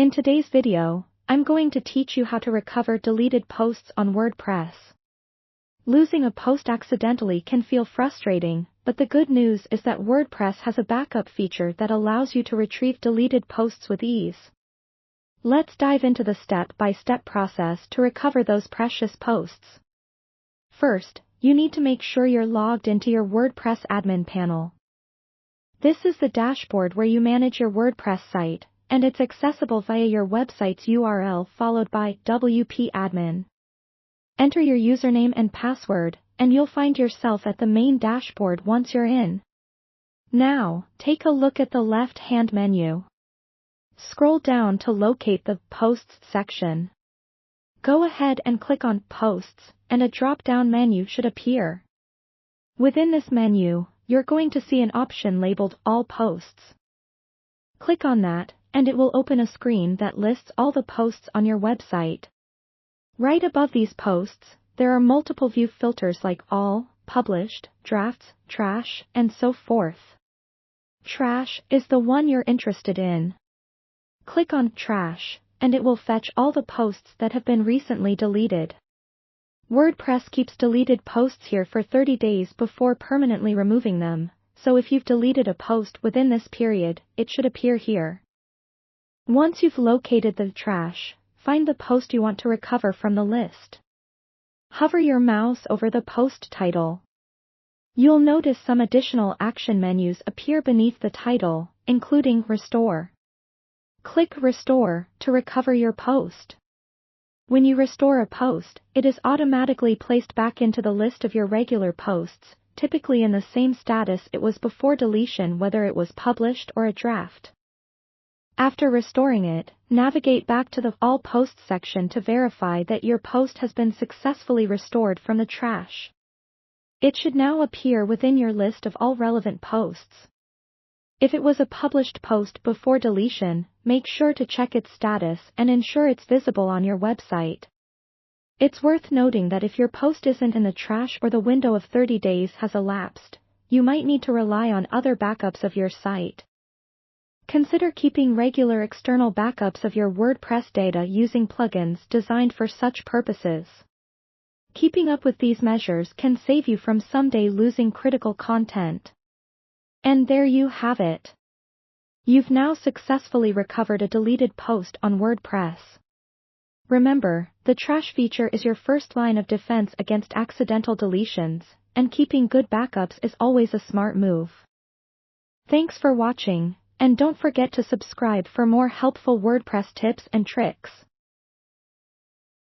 In today's video, I'm going to teach you how to recover deleted posts on WordPress. Losing a post accidentally can feel frustrating, but the good news is that WordPress has a backup feature that allows you to retrieve deleted posts with ease. Let's dive into the step-by-step process to recover those precious posts. First, you need to make sure you're logged into your WordPress admin panel. This is the dashboard where you manage your WordPress site, and it's accessible via your website's URL followed by WP admin. Enter your username and password, and you'll find yourself at the main dashboard once you're in. Now, take a look at the left-hand menu. Scroll down to locate the Posts section. Go ahead and click on Posts, and a drop-down menu should appear. Within this menu, you're going to see an option labeled All Posts. Click on that, and it will open a screen that lists all the posts on your website. Right above these posts, there are multiple view filters like All, Published, Drafts, Trash, and so forth. Trash is the one you're interested in. Click on Trash, and it will fetch all the posts that have been recently deleted. WordPress keeps deleted posts here for 30 days before permanently removing them, so if you've deleted a post within this period, it should appear here. Once you've located the trash, find the post you want to recover from the list. Hover your mouse over the post title. You'll notice some additional action menus appear beneath the title, including Restore. Click Restore to recover your post. When you restore a post, it is automatically placed back into the list of your regular posts, typically in the same status it was before deletion, whether it was published or a draft. After restoring it, navigate back to the All Posts section to verify that your post has been successfully restored from the trash. It should now appear within your list of all relevant posts. If it was a published post before deletion, make sure to check its status and ensure it's visible on your website. It's worth noting that if your post isn't in the trash or the window of 30 days has elapsed, you might need to rely on other backups of your site. Consider keeping regular external backups of your WordPress data using plugins designed for such purposes. Keeping up with these measures can save you from someday losing critical content. And there you have it. You've now successfully recovered a deleted post on WordPress. Remember, the trash feature is your first line of defense against accidental deletions, and keeping good backups is always a smart move. Thanks for watching, and don't forget to subscribe for more helpful WordPress tips and tricks.